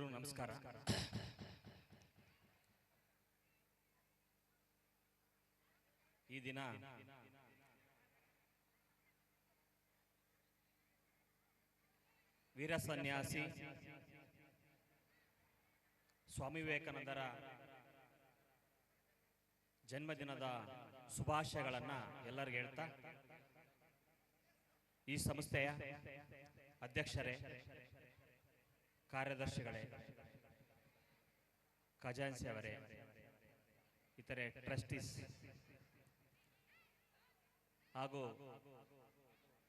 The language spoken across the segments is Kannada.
ಎಲ್ರಿಗೂ ನಮಸ್ಕಾರ. ಈ ದಿನ ವೀರ ಸನ್ಯಾಸಿ ಸ್ವಾಮಿ ವಿವೇಕಾನಂದರ ಜನ್ಮದಿನದ ಶುಭಾಶಯಗಳನ್ನು ಎಲ್ಲರಿಗೂ ಹೇಳ್ತಾ, ಈ ಸಂಸ್ಥೆಯ ಅಧ್ಯಕ್ಷರೇ, ಕಾರ್ಯದರ್ಶಿಗಳೇ, ಖಜಾನ್ಸಿ ಅವರೇ, ಇತರೆ ಟ್ರಸ್ಟೀಸ್ ಹಾಗೂ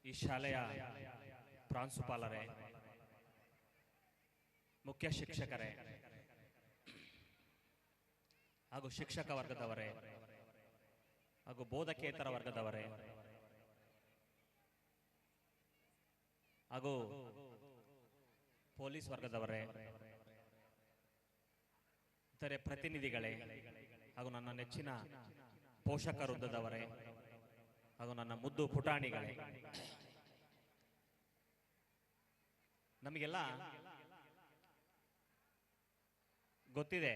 ಈ ಶಾಲೆಯ ಪ್ರಾಂಶುಪಾಲರೇ, ಮುಖ್ಯ ಶಿಕ್ಷಕರೇ ಹಾಗೂ ಶಿಕ್ಷಕ ವರ್ಗದವರೇ ಹಾಗೂ ಬೋಧಕೇತರ ವರ್ಗದವರೇ ಹಾಗೂ ಪೊಲೀಸ್ ವರ್ಗದವರೇ, ಇತರೆ ಪ್ರತಿನಿಧಿಗಳೇ ಹಾಗೂ ನನ್ನ ನೆಚ್ಚಿನ ಪೋಷಕ ವೃಂದದವರೇ ಹಾಗೂ ನನ್ನ ಮುದ್ದು ಪುಟಾಣಿಗಳೇ, ನಮಗೆಲ್ಲ ಗೊತ್ತಿದೆ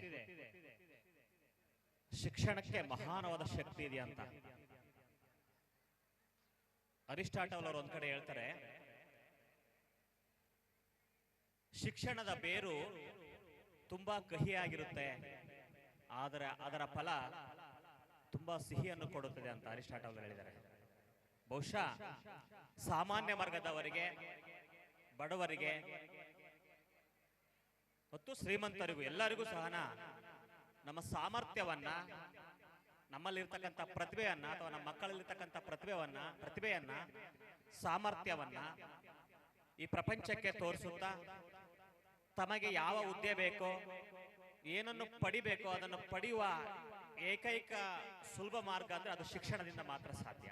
ಶಿಕ್ಷಣಕ್ಕೆ ಮಹಾನವಾದ ಶಕ್ತಿ ಇದೆ ಅಂತ. ಅರಿಸ್ಟಾಟಲ್ ಅವರು ಒಂದ್ ಕಡೆ ಹೇಳ್ತಾರೆ, ಶಿಕ್ಷಣದ ಬೇರು ತುಂಬಾ ಕಹಿಯಾಗಿರುತ್ತೆ, ಆದರೆ ಅದರ ಫಲ ತುಂಬಾ ಸಿಹಿಯನ್ನು ಕೊಡುತ್ತದೆ ಅಂತ ಅರಿಸ್ಟಾಟಲ್ ಹೇಳಿದ್ದಾರೆ. ಬಹುಶಃ ಸಾಮಾನ್ಯ ವರ್ಗದವರಿಗೆ, ಬಡವರಿಗೆ ಮತ್ತು ಶ್ರೀಮಂತರಿಗೂ ಎಲ್ಲರಿಗೂ ಸಹ ನಮ್ಮ ಸಾಮರ್ಥ್ಯವನ್ನ, ನಮ್ಮಲ್ಲಿರ್ತಕ್ಕಂಥ ಪ್ರತಿಭೆಯನ್ನ ಅಥವಾ ನಮ್ಮ ಮಕ್ಕಳಲ್ಲಿರ್ತಕ್ಕಂಥ ಪ್ರತಿಭೆಯನ್ನ ಸಾಮರ್ಥ್ಯವನ್ನ ಈ ಪ್ರಪಂಚಕ್ಕೆ ತೋರಿಸುತ್ತಾ ತಮಗೆ ಯಾವ ಹುದ್ದೆ ಬೇಕೋ, ಏನನ್ನು ಪಡಿಬೇಕೋ ಅದನ್ನು ಪಡೆಯುವ ಏಕೈಕ ಸುಲಭ ಮಾರ್ಗ ಅಂದ್ರೆ ಅದು ಶಿಕ್ಷಣದಿಂದ ಮಾತ್ರ ಸಾಧ್ಯ.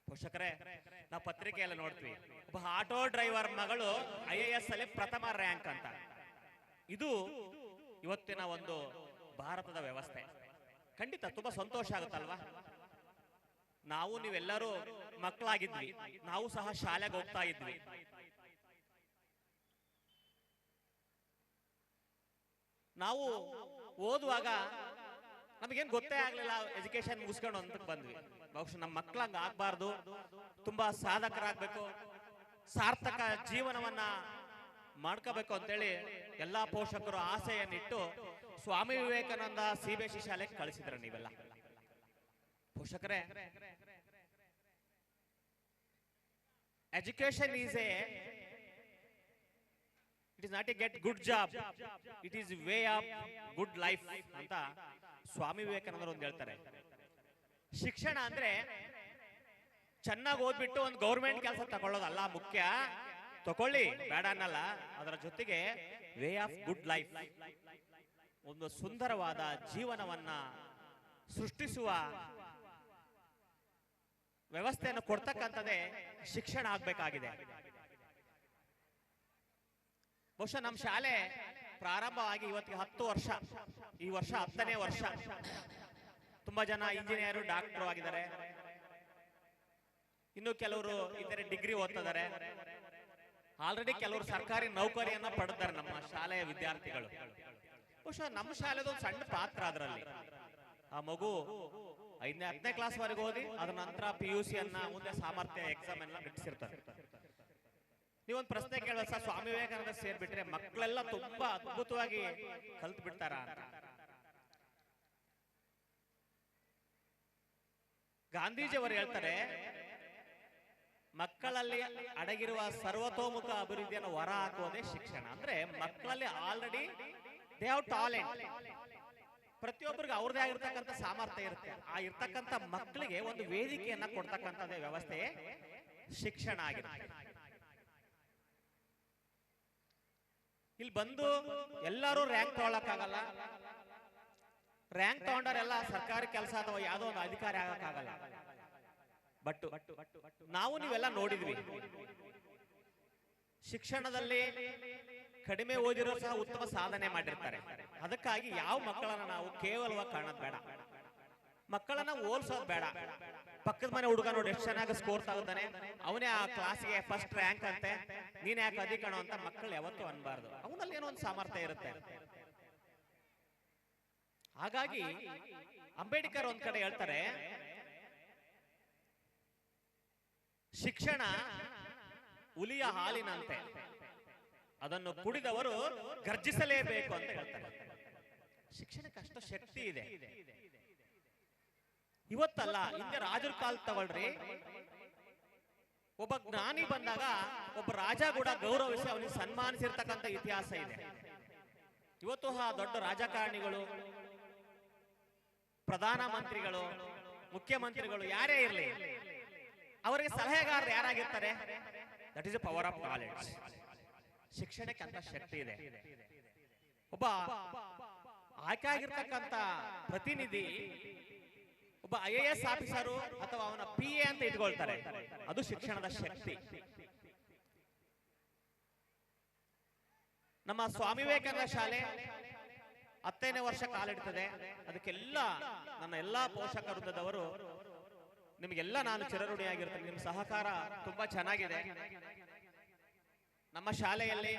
ಪೋಷಕರೇ, ನಾವು ಪತ್ರಿಕೆಯಲ್ಲಿ ನೋಡ್ತೀವಿ, ಒಬ್ಬ ಆಟೋ ಡ್ರೈವರ್ ಮಗಳು IAS ಅಲ್ಲಿ ಪ್ರಥಮ ರ್ಯಾಂಕ್ ಅಂತ. ಇದು ಇವತ್ತಿನ ಒಂದು ಭಾರತದ ವ್ಯವಸ್ಥೆ. ಖಂಡಿತ ತುಂಬಾ ಸಂತೋಷ ಆಗುತ್ತಲ್ವಾ? ನಾವು ನೀವೆಲ್ಲರೂ ಮಕ್ಕಳಾಗಿದ್ವಿ, ನಾವು ಸಹ ಶಾಲೆಗೆ ಹೋಗ್ತಾ ಇದ್ವಿ. ನಾವು ಓದುವಾಗ ನಮಗೇನು ಗೊತ್ತೇ ಆಗ್ಲಿಲ್ಲ, ಎಜುಕೇಶನ್ ಮುಗಿಸ್ಕೊಂಡು ಅಂತ ಬಂದ್ವಿ. ಬಹುಶಃ ನಮ್ಮ ಮಕ್ಕಳಂಗ ಆಗ್ಬಾರ್ದು, ತುಂಬಾ ಸಾಧಕರಾಗಬೇಕು, ಸಾರ್ಥಕ ಜೀವನವನ್ನ ಮಾಡ್ಕೋಬೇಕು ಅಂತೇಳಿ ಎಲ್ಲಾ ಪೋಷಕರು ಆಸೆಯನ್ನಿಟ್ಟು ಸ್ವಾಮಿ ವಿವೇಕಾನಂದ CBSE ಶಾಲೆಗೆ ಕಳಿಸಿದ್ರ. ನೀವೆಲ್ಲ ಪೋಷಕರೇ, education it is not a get good job, it is way of good life ಅಂತ ಸ್ವಾಮಿ ವಿವೇಕಾನಂದರು ಒಂದು ಹೇಳ್ತಾರೆ. ಶಿಕ್ಷಣ ಅಂದ್ರೆ ಚೆನ್ನಾಗಿ ಓದ್ಬಿಟ್ಟು ಒಂದು ಗೌರ್ಮೆಂಟ್ ಕೆಲಸ ತಗೊಳ್ಳೋದಲ್ಲ ಮುಖ್ಯ, ತಗೊಳ್ಳಿ ಬೇಡ ಅನ್ನಲ್ಲ, ಅದರ ಜೊತೆಗೆ ವೇ ಆಫ್ ಗುಡ್ ಲೈಫ್, ಒಂದು ಸುಂದರವಾದ ಜೀವನವನ್ನ ಸೃಷ್ಟಿಸುವ ವ್ಯವಸ್ಥೆಯನ್ನು ಕೊಡ್ತಕ್ಕಂಥದ್ದೇ ಶಿಕ್ಷಣ ಆಗ್ಬೇಕಾಗಿದೆ. ಬಹುಶಃ ನಮ್ಮ ಶಾಲೆ ಪ್ರಾರಂಭವಾಗಿ ಇವತ್ತಿಗೆ 10 ವರ್ಷ, ಈ ವರ್ಷ 10ನೇ ವರ್ಷ. ತುಂಬಾ ಜನ ಇಂಜಿನಿಯರು, ಡಾಕ್ಟರ್ ಆಗಿದ್ದಾರೆ, ಇನ್ನು ಕೆಲವರು ಇತರೆ ಡಿಗ್ರಿ ಓದ್ತಿದ್ದಾರೆ, ಆಲ್ರೆಡಿ ಕೆಲವರು ಸರ್ಕಾರಿ ನೌಕರಿಯನ್ನ ಪಡೆದಿದ್ದಾರೆ ನಮ್ಮ ಶಾಲೆಯ ವಿದ್ಯಾರ್ಥಿಗಳು. ಬಹುಶಃ ನಮ್ಮ ಶಾಲೆದು ಒಂದು ಸಣ್ಣ ಪಾತ್ರ ಅದರಲ್ಲಿ. ಆ ಮಗು 5ನೇ 10ನೇ ಕ್ಲಾಸ್ ವರೆಗೆ ಓದಿ ಅದ್ರ ನಂತರ PUC ಅನ್ನ ಮುಂದೆ ಸಾಮರ್ಥ್ಯ ಎಕ್ಸಾಮ್ ಎಲ್ಲ ನಡೆಸಿರ್ತಾರೆ. ನೀವೊಂದು ಪ್ರಶ್ನೆ ಕೇಳುವ, ಸ್ವಾಮಿ ವಿವೇಕಾನಂದ ಸೇರ್ಬಿಟ್ರೆ ಮಕ್ಕಳೆಲ್ಲ ತುಂಬಾ ಅದ್ಭುತವಾಗಿ ಕಲ್ತು ಬಿಡ್ತಾರ ಅಂತ. ಗಾಂಧೀಜಿಯವರು ಹೇಳ್ತಾರೆ, ಮಕ್ಕಳಲ್ಲಿ ಅಡಗಿರುವ ಸರ್ವತೋಮುಖ ಅಭಿವೃದ್ಧಿಯನ್ನು ಹೊರ ಹಾಕುವುದೇ ಶಿಕ್ಷಣ. ಅಂದ್ರೆ ಮಕ್ಕಳಲ್ಲಿ ಆಲ್ರೆಡಿ ದೇ ಹ್ಯಾವ್ ಟಾಲೆಂಟ್, ಪ್ರತಿಯೊಬ್ಬರಿಗೆ ಅವ್ರದೇ ಆಗಿರ್ತಕ್ಕಂಥ ಸಾಮರ್ಥ್ಯ ಇರುತ್ತೆ. ಆ ಇರ್ತಕ್ಕಂಥ ಮಕ್ಕಳಿಗೆ ಒಂದು ವೇದಿಕೆಯನ್ನ ಕೊಡ್ತಕ್ಕಂಥದ್ದೇ ವ್ಯವಸ್ಥೆಯೇ ಶಿಕ್ಷಣ ಆಗಿರುತ್ತೆ. ಇಲ್ಲಿ ಬಂದು ಎಲ್ಲರೂ ರ್ಯಾಂಕ್ ತಗೊಳಕ್ಕಾಗಲ್ಲ, ರ್ಯಾಂಕ್ ತಗೊಂಡವರೆಲ್ಲ ಸರ್ಕಾರಿ ಕೆಲಸ ಅಥವಾ ಯಾವುದೋ ಒಂದು ಅಧಿಕಾರಿ ಆಗಕ್ಕಾಗಲ್ಲ. ಬಟ್ ನಾವು ನೀವೆಲ್ಲ ನೋಡಿದ್ವಿ, ಶಿಕ್ಷಣದಲ್ಲಿ ಕಡಿಮೆ ಓದಿರೋ ಸಹ ಉತ್ತಮ ಸಾಧನೆ ಮಾಡಿರ್ತಾರೆ. ಅದಕ್ಕಾಗಿ ಯಾವ ಮಕ್ಕಳನ್ನ ನಾವು ಕೇವಲವಾಗಿ ಕಾಣೋದು ಬೇಡ, ಮಕ್ಕಳನ್ನ ಹೋಲ್ಸೋದು ಬೇಡ. ಪಕ್ಕದ ಮನೆ ಹುಡುಗ ನೋಡಿ ಎಷ್ಟು ಚೆನ್ನಾಗಿ ಸ್ಕೋರ್ ತಗೋತಾನೆ, ಅವನೇ ಆ ಕ್ಲಾಸ್ಗೆ ಫಸ್ಟ್ ರ್ಯಾಂಕ್ ಅಂತೆ, ನೀನ್ ಯಾಕೆ ಅಧಿಕಣೋ ಅಂತ ಮಕ್ಕಳು ಯಾವತ್ತೂ ಅನ್ಬಾರ್ದು. ಅವನಲ್ಲಿ ಏನೋ ಒಂದು ಸಾಮರ್ಥ್ಯ ಇರುತ್ತೆ. ಹಾಗಾಗಿ ಅಂಬೇಡ್ಕರ್ ಒಂದ್ ಕಡೆ ಹೇಳ್ತಾರೆ, ಶಿಕ್ಷಣ ಹುಲಿಯ ಹಾಲಿನಂತೆ, ಅದನ್ನು ಕುಡಿದವರು ಗರ್ಜಿಸಲೇಬೇಕು ಅಂತ ಹೇಳ್ತಾರೆ. ಶಿಕ್ಷಣಕ್ಕೆ ಅಷ್ಟು ಶಕ್ತಿ ಇದೆ. ಇವತ್ತಲ್ಲ, ಹಿಂದೆ ರಾಜರ ಕಾಲ ತಗೊಳ್ರಿ, ಒಬ್ಬ ಜ್ಞಾನಿ ಬಂದಾಗ ಒಬ್ಬ ರಾಜ ಕೂಡ ಗೌರವಿಸಿ ಅವನಿಗೆ ಸನ್ಮಾನಿಸಿರ್ತಕ್ಕಂಥ ಇತಿಹಾಸ ಇದೆ. ಇವತ್ತು ದೊಡ್ಡ ರಾಜಕಾರಣಿಗಳು, ಪ್ರಧಾನ ಮಂತ್ರಿಗಳು, ಮುಖ್ಯಮಂತ್ರಿಗಳು ಯಾರೇ ಇರಲಿ, ಅವರಿಗೆ ಸಲಹೆಗಾರರು ಯಾರಾಗಿರ್ತಾರೆ? That is a power of knowledge. ಶಿಕ್ಷಣಕ್ಕೆ ಅಂತ ಶಕ್ತಿ ಇದೆ. ಒಬ್ಬ ಆಯ್ಕೆ ಆಗಿರ್ತಕ್ಕಂಥ ಪ್ರತಿನಿಧಿ ಒಬ್ಬ IAS ಆಫೀಸರು ಅಥವಾ ಅವನ PA ಅಂತ ಇಟ್ಕೊಳ್ತಾರೆ, ಅದು ಶಿಕ್ಷಣದ ಶಕ್ತಿ. ನಮ್ಮ ಸ್ವಾಮಿ ವಿವೇಕಾನಂದ ಶಾಲೆ 10ನೇ ವರ್ಷ ಕಾಲಿಡ್ತದೆ. ಅದಕ್ಕೆಲ್ಲ ನನ್ನ ಎಲ್ಲಾ ಪೋಷಕ ವೃಂದದವರು, ನಿಮಗೆಲ್ಲ ನಾನು ಚಿರಋಣಿಯಾಗಿರ್ತೇನೆ. ನಿಮ್ಮ ಸಹಕಾರ ತುಂಬಾ ಚೆನ್ನಾಗಿದೆ. ನಮ್ಮ ಶಾಲೆಯಲ್ಲಿ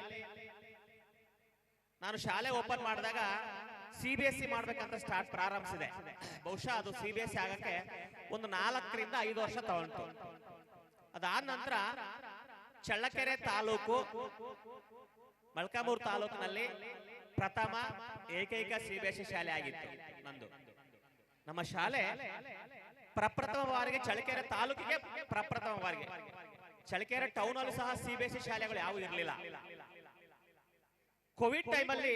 ನಾನು ಶಾಲೆ ಓಪನ್ ಮಾಡಿದಾಗ CBSE ಮಾಡ್ಬೇಕಂತ ಪ್ರಾರಂಭಿಸಿದೆ. ಬಹುಶಃ ಅದು CBSE ಆಗಕ್ಕೆ ಒಂದು 4 ರಿಂದ 5 ವರ್ಷ ತಗೊಂಡು, ಅದಾದ ನಂತರ ಚಳ್ಳಕೆರೆ ತಾಲೂಕು, ಮೊಳಕಾಲ್ಮೂರು ತಾಲೂಕಿನಲ್ಲಿ ಪ್ರಥಮ ಏಕೈಕ CBSE ಶಾಲೆ ಆಗಿತ್ತು ನಂದು. ನಮ್ಮ ಶಾಲೆ ಪ್ರಪ್ರಥಮ ಬಾರಿಗೆ ಚಳ್ಳಕೆರೆ ತಾಲೂಕಿಗೆ ಪ್ರಪ್ರಥಮ ಬಾರಿಗೆ, ಚಳ್ಳಕೆರೆ ಟೌನ್ ಅಲ್ಲೂ ಸಹ CBSE ಶಾಲೆಗಳು ಯಾವೂ ಇರಲಿಲ್ಲ. ಕೋವಿಡ್ ಟೈಮಲ್ಲಿ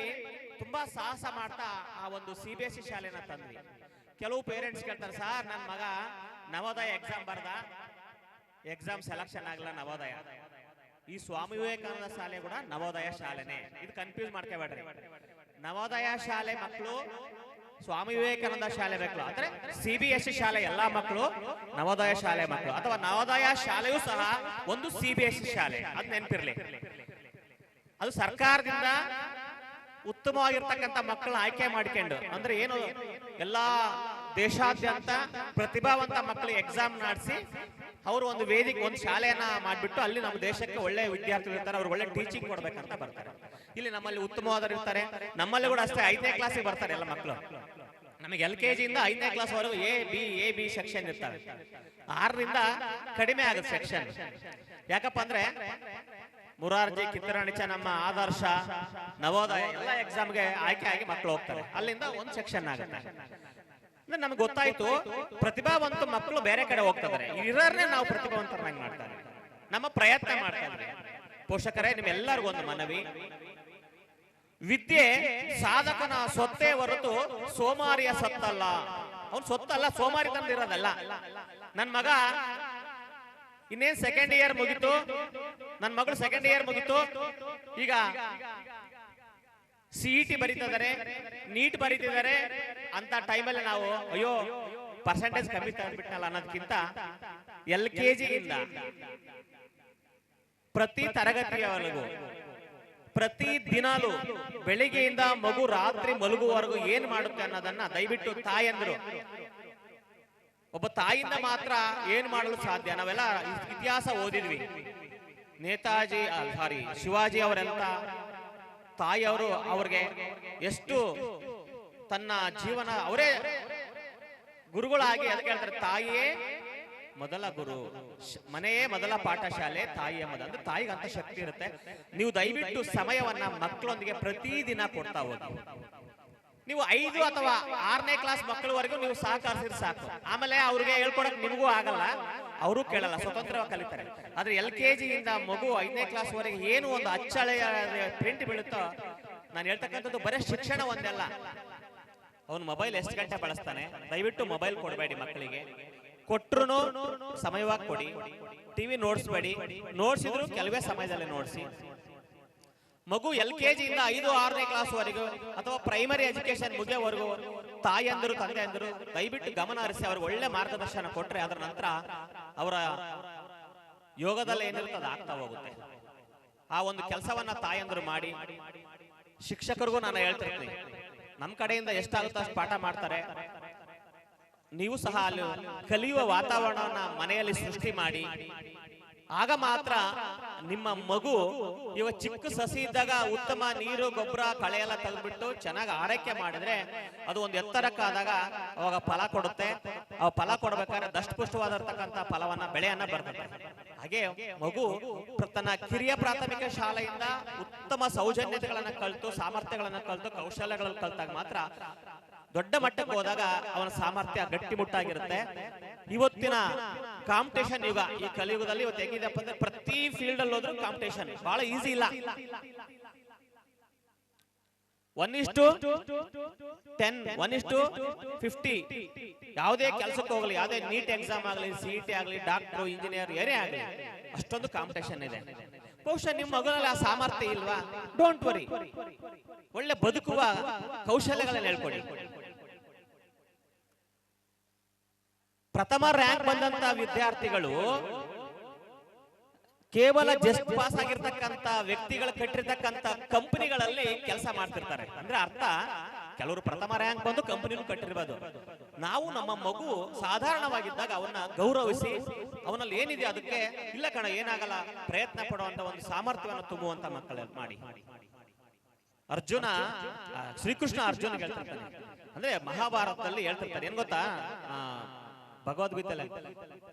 ತುಂಬಾ ಸಾಹಸ ಮಾಡ್ತಾ ಆ ಒಂದು CBSE ಶಾಲೆನ ತಂದ್ವಿ. ಕೆಲವು ಪೇರೆಂಟ್ಸ್ ಕೇಳ್ತಾರೆ, ಸರ್ ನನ್ನ ಮಗ ನವೋದಯ ಎಕ್ಸಾಮ್ ಬರ್ದ, ಎಕ್ಸಾಮ್ ಸೆಲೆಕ್ಷನ್ ಆಗಲ್ಲ ನವೋದಯ. ಈ ಸ್ವಾಮಿ ವಿವೇಕಾನಂದ ಶಾಲೆ ಕೂಡ ನವೋದಯ ಶಾಲೆನೆ, ಇದು ಕನ್ಫ್ಯೂಸ್ ಮಾಡ್ಕೋಬೇಡ್ರಿ. ನವೋದಯ ಶಾಲೆ ಮಕ್ಕಳು, ಸ್ವಾಮಿ ವಿವೇಕಾನಂದ ಶಾಲೆ ಮಕ್ಕಳು, ಅಂದ್ರೆ CBSE ಶಾಲೆ ಎಲ್ಲಾ ಮಕ್ಕಳು ನವೋದಯ ಶಾಲೆ ಮಕ್ಕಳು, ಅಥವಾ ನವೋದಯ ಶಾಲೆಯೂ ಸಹ ಒಂದು CBSE ಶಾಲೆ, ಅದ್ ನೆನಪಿರ್ಲಿ. ಅದು ಸರ್ಕಾರದಿಂದ ಉತ್ತಮವಾಗಿರ್ತಕ್ಕಂಥ ಮಕ್ಕಳನ್ನ ಆಯ್ಕೆ ಮಾಡ್ಕೊಂಡು, ಅಂದ್ರೆ ಏನು, ಎಲ್ಲಾ ದೇಶಾದ್ಯಂತ ಪ್ರತಿಭಾವಂತ ಮಕ್ಕಳಿಗೆ ಎಕ್ಸಾಮ್ ನಡೆಸಿ ಅವರು ಒಂದು ವೇದಿಕೆ, ಒಂದು ಶಾಲೆಯನ್ನ ಮಾಡ್ಬಿಟ್ಟು ಅಲ್ಲಿ ನಮ್ಮ ದೇಶಕ್ಕೆ ಒಳ್ಳೆ ವಿದ್ಯಾರ್ಥಿಗಳು ಇರ್ತಾರೆ, ಅವ್ರಿಗೆ ಒಳ್ಳೆ ಟೀಚಿಂಗ್ ಕೊಡ್ಬೇಕಂತ ಬರ್ತಾರೆ. ಇಲ್ಲಿ ನಮ್ಮಲ್ಲಿ ಉತ್ತಮವಾದರು ಇರ್ತಾರೆ. ನಮ್ಮಲ್ಲಿ ಕೂಡ ಅಷ್ಟೇ 5ನೇ ಕ್ಲಾಸಿಗೆ ಬರ್ತಾರೆ ಎಲ್ಲ ಮಕ್ಕಳು. ನಮಗೆ LKG ಇಂದ 5ನೇ ಕ್ಲಾಸ್ ವರೆಗೂ ಎ ಬಿ ಸೆಕ್ಷನ್ ಇರ್ತವೆ. 6 ರಿಂದ ಕಡಿಮೆ ಆಗುತ್ತೆ ಸೆಕ್ಷನ್. ಯಾಕಪ್ಪ ಅಂದ್ರೆ ಮುರಾರ್ಜಿ, ಕಿತ್ತೂರಾಣಿ ಚೆನ್ನಮ್ಮ, ಆದರ್ಶ, ನವೋದಯ ಎಲ್ಲ ಎಕ್ಸಾಮ್ಗೆ ಆಯ್ಕೆ ಆಗಿ ಮಕ್ಕಳು ಹೋಗ್ತಾರೆ. ಅಲ್ಲಿಂದ ಒಂದು ಸೆಕ್ಷನ್ ಆಗುತ್ತೆ. ನಮ್ಗೆ ಗೊತ್ತಾಯ್ತು, ಪ್ರತಿಭಾವಂತ ಮಕ್ಕಳು ಬೇರೆ ಕಡೆ ಹೋಗ್ತಾರೆ, ಇರೋರ್ನೇ ನಾವು ಪ್ರತಿಭಾವಂತರನ್ನಾಗಿ ಮಾಡ್ತಾರೆ. ನಮ್ಮ ಪ್ರಯತ್ನ ಮಾಡ್ತಾ ಇದ್ವಿ. ಪೋಷಕರೇ, ನಿಮ್ಮೆಲ್ಲರಿಗೂ ಒಂದು ಮನವಿ, ವಿದ್ಯೆ ಸಾಧಕನ ಸೊತ್ತೇ ಹೊರತು ಸೋಮಾರಿಯ ಸೊತ್ತಲ್ಲ. ಅವ್ನು ಸೊತ್ತಲ್ಲ, ಸೋಮಾರಿ ತಂದಿರೋದಲ್ಲ. ನನ್ ಮಗ ಇನ್ನೇನ್ ಸೆಕೆಂಡ್ ಇಯರ್ ಮುಗಿತು, ನನ್ನ ಮಗಳು ಸೆಕೆಂಡ್ ಇಯರ್ ಮುಗಿತು, ಈಗ CET ಬರೀತಿದ್ದಾರೆ, ನೀಟ್ ಬರೀತಿದ್ದಾರೆ ಅಂತ ಟೈಮಲ್ಲಿ ನಾವು ಅಯ್ಯೋ ಪರ್ಸೆಂಟೇಜ್ ಕಮ್ಮಿ ತಂದ್ಬಿಟ್ನಲ್ಲ ಅನ್ನೋದಕ್ಕಿಂತ LKG ಇಂದ ಪ್ರತಿ ತರಗತಿಯವರೆಗೂ ಪ್ರತಿ ದಿನಾಲು ಬೆಳಿಗ್ಗೆಯಿಂದ ಮಗು ರಾತ್ರಿ ಮಲಗುವವರೆಗೂ ಏನ್ ಮಾಡುತ್ತೆ ಅನ್ನೋದನ್ನ ದಯವಿಟ್ಟು ತಾಯಂದ್ರು, ಒಬ್ಬ ತಾಯಿಯಿಂದ ಮಾತ್ರ ಏನ್ ಮಾಡಲು ಸಾಧ್ಯ. ನಾವೆಲ್ಲ ಇತಿಹಾಸ ಓದಿದ್ವಿ. ನೇತಾಜಿ ಶಿವಾಜಿ ಅವರೆಲ್ಲ ತಾಯಿಯವರು ಅವ್ರಿಗೆ ಎಷ್ಟು ತನ್ನ ಜೀವನ ಅವರೇ ಗುರುಗಳಾಗಿ ಅದಕ್ಕೆ ಹೇಳ್ತಾರೆ, ತಾಯಿಯೇ ಮೊದಲ ಗುರು, ಮನೆಯೇ ಮೊದಲ ಪಾಠಶಾಲೆ, ತಾಯಿಯ ಮೊದಲ. ಅಂದ್ರೆ ತಾಯಿಗೆ ಅಂತ ಶಕ್ತಿ ಇರುತ್ತೆ. ನೀವು ದಯವಿಟ್ಟು ಸಮಯವನ್ನ ಮಕ್ಕಳೊಂದಿಗೆ ಪ್ರತಿದಿನ ಕೊಡ್ತಾ ಹೋಗಿ. ನೀವು 5 ಅಥವಾ 6ನೇ ಕ್ಲಾಸ್ ಮಕ್ಕಳವರೆಗೂ ನೀವು ಸಹಕರಿಸಿದ್ರೆ ಸಾಕು. ಆಮೇಲೆ ಅವ್ರಿಗೆ ಹೇಳ್ಕೊಡಕ್ ನಿಮಗೂ ಆಗಲ್ಲ, ಅವರು ಕೇಳಲ್ಲ, ಸ್ವತಂತ್ರವಾಗಿ ಕಲಿತಾರೆ. ಆದ್ರೆ LKG ಇಂದ ಮಗು 5ನೇ ಕ್ಲಾಸ್ ವರೆಗೆ ಏನು ಒಂದು ಅಚ್ಚಳೆಯ ಪ್ರಿಂಟ್ ಬೀಳುತ್ತೋ, ನಾನು ಹೇಳ್ತಕ್ಕಂಥದ್ದು ಬರೀ ಶಿಕ್ಷಣ ಒಂದಲ್ಲ. ಅವನು ಮೊಬೈಲ್ ಎಷ್ಟು ಗಂಟೆ ಬಳಸ್ತಾನೆ, ದಯವಿಟ್ಟು ಮೊಬೈಲ್ ಕೊಡಬೇಡಿ ಮಕ್ಕಳಿಗೆ. ಕೊಟ್ರು ಸಮಯವಾಗಿ ಕೊಡಿ. ಟಿವಿ ನೋಡ್ಸ್ಬೇಡಿ, ನೋಡ್ಸಿದ್ರು ಕೆಲವೇ ಸಮಯದಲ್ಲಿ ನೋಡ್ಸಿ. ಮಗು LKG ಇಂದ 5, 6ನೇ ಕ್ಲಾಸ್ ವರೆಗೂ ಅಥವಾ ಪ್ರೈಮರಿ ಎಜುಕೇಶನ್ ಮುಗಿಯೋವರೆಗೂ ತಾಯಿಯಂದರು, ತಂದೆಯಂದರು ದಯವಿಟ್ಟು ಗಮನ ಹರಿಸಿ ಅವ್ರಿಗೆ ಒಳ್ಳೆ ಮಾರ್ಗದರ್ಶನ ಕೊಟ್ರೆ ಅದರ ನಂತರ ಅವರ ಯೋಗದಲ್ಲಿ ಏನಿರ್ತದೆ ಆಗ್ತಾ ಹೋಗುತ್ತೆ. ಆ ಒಂದು ಕೆಲಸವನ್ನ ತಾಯಂದರು ಮಾಡಿ. ಶಿಕ್ಷಕರಿಗೂ ನಾನು ಹೇಳ್ತಿರ್ತೀನಿ, ನಮ್ಮ ಕಡೆಯಿಂದ ಎಷ್ಟಾಗುತ್ತೋ ಅಷ್ಟು ಪಾಠ ಮಾಡ್ತಾರೆ. ನೀವು ಸಹ ಅಲ್ಲಿ ಕಲಿಯುವ ವಾತಾವರಣವನ್ನ ಮನೆಯಲ್ಲಿ ಸೃಷ್ಟಿ ಮಾಡಿ, ಆಗ ಮಾತ್ರ ನಿಮ್ಮ ಮಗು ಚಿಕ್ಕ ಸಸಿ ಇದ್ದಾಗ ಉತ್ತಮ ನೀರು ಗೊಬ್ಬರ ಕಳೆ ಎಲ್ಲ ತೆಗೆದ್ಬಿಟ್ಟು ಚೆನ್ನಾಗಿ ಆರೈಕೆ ಮಾಡಿದ್ರೆ ಅದು ಒಂದು ಎತ್ತರಕ್ಕಾದಾಗ ಅವಾಗ ಫಲ ಕೊಡುತ್ತೆ. ಆ ಫಲ ಕೊಡ್ಬೇಕಾದ್ರೆ ದಷ್ಟಪುಷ್ಟವಾಗಿರ್ತಕ್ಕಂಥ ಫಲವನ್ನ ಬೆಳೆಯನ್ನ ಬರ್ತದೆ. ಹಾಗೆ ಮಗು ತನ್ನ ಕಿರಿಯ ಪ್ರಾಥಮಿಕ ಶಾಲೆಯಿಂದ ಉತ್ತಮ ಸೌಜನ್ಯತೆಗಳನ್ನ ಕಲಿತು, ಸಾಮರ್ಥ್ಯಗಳನ್ನ ಕಲಿತು, ಕೌಶಲ್ಯಗಳನ್ನು ಕಲಿತಾಗ ಮಾತ್ರ ದೊಡ್ಡ ಮಟ್ಟಕ್ಕೆ ಹೋದಾಗ ಅವನ ಸಾಮರ್ಥ್ಯ ಗಟ್ಟಿಮುಟ್ಟಾಗಿರುತ್ತೆ. ಇವತ್ತಿನ ಕಾಂಪಿಟೇಷನ್ ಯುಗ, ಈ ಕಲಿಯುಗದಲ್ಲಿ ಇವತ್ತು ಹೆಂಗಿದೆಪ್ಪ ಅಂದ್ರೆ ಪ್ರತಿ ಫೀಲ್ಡ್ ಅಲ್ಲಿ ಹೋದ್ರೂ ಕಾಂಪಿಟೇಷನ್ ಬಹಳ ಈಸಿ ಇಲ್ಲ. 1:10, 1:50 ಯಾವುದೇ ಕೆಲಸಕ್ಕೆ ಹೋಗಲಿ, ಯಾವುದೇ ನೀಟ್ ಎಕ್ಸಾಮ್ ಆಗಲಿ, CET ಆಗಲಿ, ಡಾಕ್ಟರ್, ಇಂಜಿನಿಯರ್ ಏನೇ ಆಗಲಿ, ಅಷ್ಟೊಂದು ಕಾಂಪಿಟೇಷನ್ ಇದೆ. ಬಹುಶಃ ನಿಮ್ಮ ಮಗನಲ್ಲಿ ಆ ಸಾಮರ್ಥ್ಯ ಇಲ್ವಾ? ಡೋಂಟ್ ವರಿ, ಒಳ್ಳೆ ಬದುಕುವ ಕೌಶಲ್ಯಗಳನ್ನ ಹೇಳ್ಕೊಡಿ. ಪ್ರಥಮ ರ್ಯಾಂಕ್ ಬಂದಂತ ವಿದ್ಯಾರ್ಥಿಗಳು ಕೇವಲ ಜಸ್ಟ್ ಪಾಸ್ ಆಗಿರ್ತಕ್ಕಂಥ ವ್ಯಕ್ತಿಗಳು ಕಟ್ಟಿರ್ತಕ್ಕಂಥ ಕಂಪನಿಗಳಲ್ಲಿ ಕೆಲಸ ಮಾಡ್ತಿರ್ತಾರೆ. ಅಂದ್ರೆ ಅರ್ಥ, ಕೆಲವರು ಪ್ರಥಮ ರ್ಯಾಂಕ್ ಬಂದು ಕಂಪನಿನೂ ಕಟ್ಟಿರ್ಬೋದು. ನಾವು ನಮ್ಮ ಮಗು ಸಾಧಾರಣವಾಗಿದ್ದಾಗ ಅವನ್ನ ಗೌರವಿಸಿ, ಅವನಲ್ಲಿ ಏನಿದೆ ಅದಕ್ಕೆ ಇಲ್ಲ ಕಣ ಏನಾಗಲ್ಲ ಪ್ರಯತ್ನ ಪಡುವಂತ ಒಂದು ಸಾಮರ್ಥ್ಯವನ್ನು ತುಂಬುವಂತ ಮಕ್ಕಳು ಮಾಡಿ. ಅರ್ಜುನ, ಶ್ರೀಕೃಷ್ಣ ಅರ್ಜುನ್ ಹೇಳ್ತಿರ್ತಾನೆ, ಅಂದ್ರೆ ಮಹಾಭಾರತದಲ್ಲಿ ಹೇಳ್ತಿರ್ತಾರೆ, ಏನ್ ಗೊತ್ತಾ, ಭಗವದ್ಗೀತೆಯಲ್ಲಿ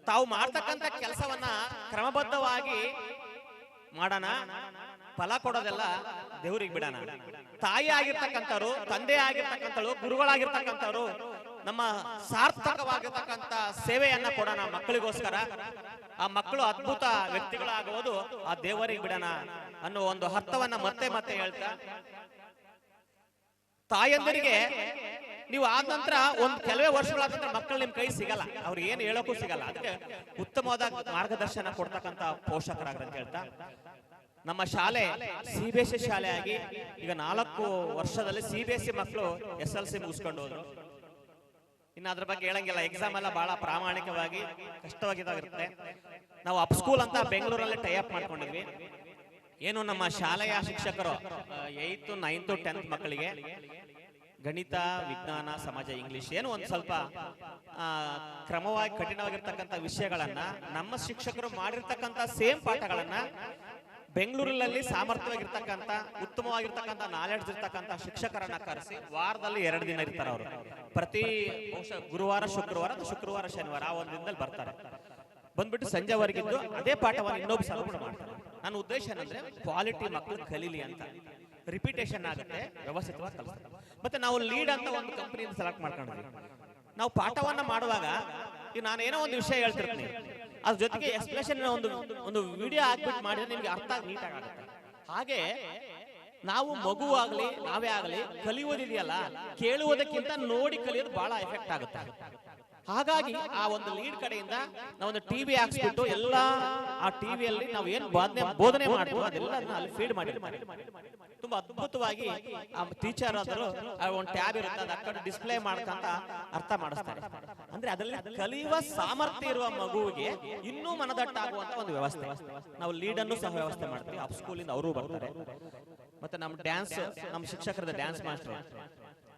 ತಾವು ಮಾಡ್ತಕ್ಕಂಥ ಕೆಲಸವನ್ನ ಕ್ರಮಬದ್ಧವಾಗಿ ಮಾಡೋಣ, ಫಲ ಕೊಡೋದೆಲ್ಲ ದೇವರಿಗೆ ಬಿಡೋಣ. ತಾಯಿ ಆಗಿರ್ತಕ್ಕಂಥವ್ರು, ತಂದೆ ಆಗಿರ್ತಕ್ಕಂಥವ್ರು, ಗುರುಗಳಾಗಿರ್ತಕ್ಕಂಥವ್ರು ನಮ್ಮ ಸಾರ್ಥಕವಾಗಿರ್ತಕ್ಕಂಥ ಸೇವೆಯನ್ನ ಕೊಡೋಣ ಮಕ್ಕಳಿಗೋಸ್ಕರ. ಆ ಮಕ್ಕಳು ಅದ್ಭುತ ವ್ಯಕ್ತಿಗಳಾಗುವುದು ಆ ದೇವರಿಗೆ ಬಿಡೋಣ ಅನ್ನೋ ಒಂದು ಅರ್ಥವನ್ನ ಮತ್ತೆ ಮತ್ತೆ ಹೇಳ್ತಾ, ತಾಯಂದರಿಗೆ ನೀವು ಆದ ನಂತರ ಒಂದ್ ಕೆಲವೇ ವರ್ಷಗಳಾದ ನಂತರ ಮಕ್ಕಳು ನಿಮ್ ಕೈ ಸಿಗಲ್ಲ, ಅವ್ರು ಏನು ಹೇಳೋಕ್ಕೂ ಸಿಗಲ್ಲ. ಅದಕ್ಕೆ ಉತ್ತಮವಾದ ಮಾರ್ಗದರ್ಶನ ಕೊಡ್ತಕ್ಕಂಥ ಪೋಷಕರಾಗ್ರಂತ ಹೇಳ್ತಾ, ನಮ್ಮ ಶಾಲೆ CBSE ಶಾಲೆ ಆಗಿ ಈಗ 4 ವರ್ಷದಲ್ಲಿ CBSE ಮಕ್ಕಳು SLC ಮುಗಿಸ್ಕೊಂಡು ಹೋದ್ರು. ಇನ್ನು ಅದ್ರ ಬಗ್ಗೆ ಹೇಳಂಗಿಲ್ಲ, ಎಕ್ಸಾಮ್ ಎಲ್ಲ ಬಹಳ ಪ್ರಾಮಾಣಿಕವಾಗಿ ಕಷ್ಟವಾಗಿರುತ್ತೆ. ನಾವು ಅಪ್ ಸ್ಕೂಲ್ ಅಂತ ಬೆಂಗಳೂರಲ್ಲಿ ಟೈ ಅಪ್ ಮಾಡ್ಕೊಂಡಿದ್ವಿ. ಏನು ನಮ್ಮ ಶಾಲೆಯ ಶಿಕ್ಷಕರು 8th, 9th, 10th ಮಕ್ಕಳಿಗೆ ಗಣಿತ, ವಿಜ್ಞಾನ, ಸಮಾಜ, ಇಂಗ್ಲಿಷ್ ಏನು ಒಂದ್ ಸ್ವಲ್ಪ ಕ್ರಮವಾಗಿ ಕಠಿಣವಾಗಿರ್ತಕ್ಕಂಥ ವಿಷಯಗಳನ್ನ ನಮ್ಮ ಶಿಕ್ಷಕರು ಮಾಡಿರ್ತಕ್ಕಂಥ ಸೇಮ್ ಪಾಠಗಳನ್ನ ಬೆಂಗಳೂರಲ್ಲಿ ಸಾಮರ್ಥ್ಯವಾಗಿರ್ತಕ್ಕಂಥ ಉತ್ತಮವಾಗಿರ್ತಕ್ಕಂಥ ನಾಲೆಡ್ಜ್ ಇರ್ತಕ್ಕಂಥ ಶಿಕ್ಷಕರನ್ನ ಕರೆಸಿ ವಾರದಲ್ಲಿ 2 ದಿನ ಇರ್ತಾರೆ. ಅವರು ಪ್ರತಿ ಗುರುವಾರ, ಶುಕ್ರವಾರ, ಶನಿವಾರ ಆ ಒಂದು ದಿನದಲ್ಲಿ ಬರ್ತಾರೆ. ಬಂದ್ಬಿಟ್ಟು ಸಂಜೆವರೆಗಿದ್ದು ಅದೇ ಪಾಠವನ್ನು ಇನ್ನೊಬ್ಬ ಸಲ ಕೂಡ ಮಾಡ್ತಾರೆ. ನನ್ನ ಉದ್ದೇಶ ಏನಂದ್ರೆ ಕ್ವಾಲಿಟಿ ಮಕ್ಕಳು ಕಲೀಲಿ ಅಂತ, ರಿಪಿಟೇಷನ್ ಆಗುತ್ತೆ, ವ್ಯವಸ್ಥಿತವಾಗಿ ಕಲಿಸ್ತಾರೆ. ಮತ್ತೆ ನಾವು ಲೀಡ್ ಅಂತ ಒಂದು ಕಂಪನಿಯಿಂದ ಸೆಲೆಕ್ಟ್ ಮಾಡ್ಕೊಂಡ್ವಿ. ನಾವು ಪಾಠವನ್ನ ಮಾಡುವಾಗ ಈಗ ನಾನು ಏನೋ ಒಂದು ವಿಷಯ ಹೇಳ್ತಿರ್ತೀನಿ, ಅದ್ರ ಜೊತೆಗೆ ಎಕ್ಸ್ಪ್ಲೇಷನ್ ಒಂದು ವಿಡಿಯೋ ಹಾಕ್ಬಿಟ್ಟು ಮಾಡಿದ್ರೆ ನಿಮ್ಗೆ ಅರ್ಥ ನೀಟಾಗಿ ಆಗುತ್ತೆ. ಹಾಗೆ ನಾವು ಮಗು ಆಗ್ಲಿ ನಾವೇ ಆಗ್ಲಿ ಕಲಿಯೋದಿದೆಯಲ್ಲ, ಕೇಳುವುದಕ್ಕಿಂತ ನೋಡಿ ಕಲಿಯೋದು ಬಹಳ ಎಫೆಕ್ಟ್ ಆಗುತ್ತೆ. ಹಾಗಾಗಿ ಆ ಒಂದು ಲೀಡ್ ಕಡೆಯಿಂದ ನಾವೊಂದು ಟಿವಿ ಹಾಕ್ಸ್ಬಿಟ್ಟು ಎಲ್ಲ ಆ ಟಿವಿಯಲ್ಲಿ ನಾವು ಏನು ಬೋಧನೆ ಮಾಡ್ತೀವಿ ಅದೆಲ್ಲ ಅಲ್ಲಿ ಫೀಡ್ ಮಾಡಿ ತುಂಬಾ ಅದ್ಭುತವಾಗಿ ಆ ಟೀಚರ್ ಆದರೂ ಒಂದು ಟ್ಯಾಬ್ ಇರುತ್ತೆ, ಅದ ಕಡೆ ಡಿಸ್ಪ್ಲೇ ಮಾಡ್ಕೊಂತ ಅರ್ಥ ಮಾಡಿಸ್ತಾರೆ. ಅಂದ್ರೆ ಅದರಲ್ಲಿ ಕಲಿಯುವ ಸಾಮರ್ಥ್ಯ ಇರುವ ಮಗುವಿಗೆ ಇನ್ನೂ ಮನದಟ್ಟಾಗುವಂತ ಒಂದು ವ್ಯವಸ್ಥೆ. ನಾವು ಲೀಡ್ ಅನ್ನು ಸಹ ವ್ಯವಸ್ಥೆ ಮಾಡ್ತೀವಿ. ಅಪ್ ಸ್ಕೂಲಿಂದ ಅವರು ಬರ್ತಾರೆ. ಮತ್ತೆ ನಮ್ಮ ಡ್ಯಾನ್ಸ್, ನಮ್ಮ ಶಿಕ್ಷಕರದ ಡ್ಯಾನ್ಸ್ ಮಾಸ್ಟರ್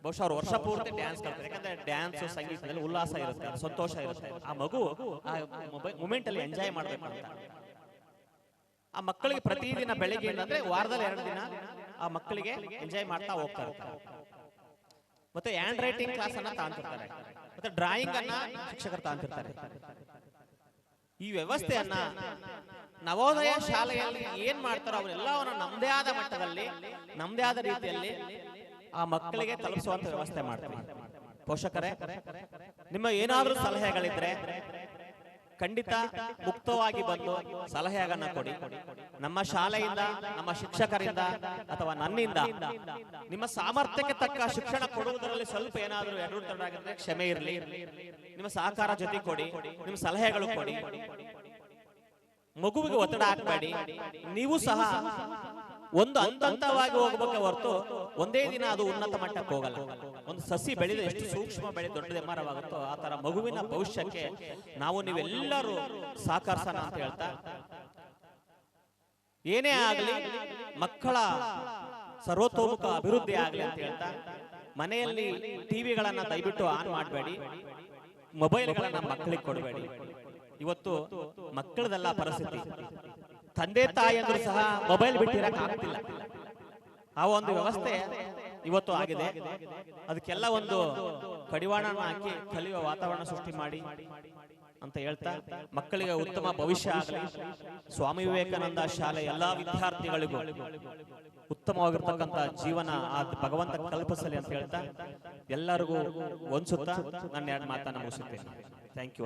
ಬಹುಶಃ ಅವ್ರು ವರ್ಷ ಪೂರ್ತಿ ಡ್ಯಾನ್ಸ್ ಕಲ್ತಾರೆ. ಯಾಕಂದ್ರೆ ಡ್ಯಾನ್ಸ್ ಸಂಗೀತದಲ್ಲಿ ಉಲ್ಲಾಸ ಇರುತ್ತೆ, ಸಂತೋಷ ಇರುತ್ತೆ. ಆ ಮಗು ಆ ಮೂಮೆಂಟ್ ಅಲ್ಲಿ ಎಂಜಾಯ್ ಮಾಡ್ಬೇಕು ಅಂತ ಆ ಮಕ್ಕಳಿಗೆ ಪ್ರತಿದಿನ ಬೆಳಿಗ್ಗೆ ಅಂದ್ರೆ ವಾರದಲ್ಲಿ 2 ದಿನ ಆ ಮಕ್ಕಳಿಗೆ ಎಂಜಾಯ್ ಮಾಡ್ತಾ ಹೋಗ್ತಾ ಇರ್ತಾರೆ. ಮತ್ತೆ ಹ್ಯಾಂಡ್ ರೈಟಿಂಗ್ ಕ್ಲಾಸ್ ಅನ್ನ ತಾಂತಿರ್ತಾರೆ, ಮತ್ತೆ ಡ್ರಾಯಿಂಗ್ ಅನ್ನ ಶಿಕ್ಷಕರು ತಾಂತಿರ್ತಾರೆ. ಈ ವ್ಯವಸ್ಥೆಯನ್ನ ನವೋದಯ ಶಾಲೆಯಲ್ಲಿ ಏನ್ ಮಾಡ್ತಾರೋ ಅವರೆಲ್ಲವನ್ನ ನಮ್ದೇ ಆದ ಮಟ್ಟದಲ್ಲಿ, ನಮ್ದೇ ಆದ ರೀತಿಯಲ್ಲಿ ಆ ಮಕ್ಕಳಿಗೆ ತಲುಪಿಸುವಂತ ವ್ಯವಸ್ಥೆ ಮಾಡ್ತೀವಿ. ಪೋಷಕರೇ, ನಿಮ್ಮ ಏನಾದ್ರೂ ಸಲಹೆಗಳಿದ್ರೆ ಖಂಡಿತ ಮುಕ್ತವಾಗಿ ಬಂದು ಸಲಹೆಗಳನ್ನ ಕೊಡಿ. ನಮ್ಮ ಶಾಲೆಯಿಂದ, ನಮ್ಮ ಶಿಕ್ಷಕರಿಂದ ಅಥವಾ ನನ್ನಿಂದ ನಿಮ್ಮ ಸಾಮರ್ಥ್ಯಕ್ಕೆ ತಕ್ಕ ಶಿಕ್ಷಣ ಕೊಡುವುದರಲ್ಲಿ ಸ್ವಲ್ಪ ಏನಾದರೂ ಎಡವಟ್ಟಾಗಿದ್ರೆ ಕ್ಷಮೆ ಇರಲಿ. ನಿಮ್ಮ ಸಹಕಾರ ಜೊತೆ ಕೊಡಿ, ನಿಮ್ಮ ಸಲಹೆಗಳು ಕೊಡಿ. ಮಗುವಿಗೆ ಒತ್ತಡ ಹಾಕಬೇಡಿ. ನೀವು ಸಹ ಒಂದು ಹಂತವಾಗಿ ಹೋಗ್ಬೇಕೆ ಹೊರತು ಒಂದೇ ದಿನ ಅದು ಉನ್ನತ ಮಟ್ಟಕ್ಕೆ ಹೋಗಲ್ಲ. ಒಂದು ಸಸಿ ಬೆಳೆದ ಎಷ್ಟು ಸೂಕ್ಷ್ಮ ಬೆಳೆದು ದೊಡ್ಡದ ಮರವಾಗುತ್ತೋ ಆ ತರ ಮಗುವಿನ ಭವಿಷ್ಯಕ್ಕೆ ನಾವು ನೀವೆಲ್ಲರೂ ಸಹಕರಿಸೋಣ ಅಂತ ಹೇಳ್ತಾ, ಏನೇ ಆಗಲಿ ಮಕ್ಕಳ ಸರ್ವತೋಮುಖ ಅಭಿವೃದ್ಧಿ ಆಗಲಿ ಅಂತ ಹೇಳ್ತಾ, ಮನೆಯಲ್ಲಿ ಟಿವಿಗಳನ್ನ ದಯವಿಟ್ಟು ಆನ್ ಮಾಡಬೇಡಿ. ಮೊಬೈಲ್ಗಳನ್ನ ಮಕ್ಕಳಿಗೆ ಕೊಡಬೇಡಿ. ಇವತ್ತು ಮಕ್ಕಳದೆಲ್ಲ ಪರಿಸ್ಥಿತಿ, ತಂದೆ ತಾಯಿಯಂದ್ರು ಸಹ ಮೊಬೈಲ್ ಬಿಟ್ಟಿರಕ್ ಆಗ್ತಿಲ್ಲ. ಆ ಒಂದು ವ್ಯವಸ್ಥೆ ಇವತ್ತು ಆಗಿದೆ. ಅದಕ್ಕೆಲ್ಲ ಒಂದು ಕಡಿವಾಣ ಹಾಕಿ ಕಲಿಯುವ ವಾತಾವರಣ ಸೃಷ್ಟಿ ಮಾಡಿ ಅಂತ ಹೇಳ್ತಾ, ಮಕ್ಕಳಿಗೆ ಉತ್ತಮ ಭವಿಷ್ಯ ಆಗಲಿ. ಸ್ವಾಮಿ ವಿವೇಕಾನಂದ ಶಾಲೆ ಎಲ್ಲಾ ವಿದ್ಯಾರ್ಥಿಗಳಿಗೂ ಉತ್ತಮವಾಗಿರ್ತಕ್ಕಂಥ ಜೀವನ ಆ ಭಗವಂತ ಕಲ್ಪಿಸಲಿ ಅಂತ ಹೇಳ್ತಾ ಎಲ್ಲರಿಗೂ ಒಂದ್ಸುತ್ತಾ ನನ್ನ ಎರಡು ಮಾತನ್ನ ಮುಗಿಸುತ್ತೇನೆ. Thank you.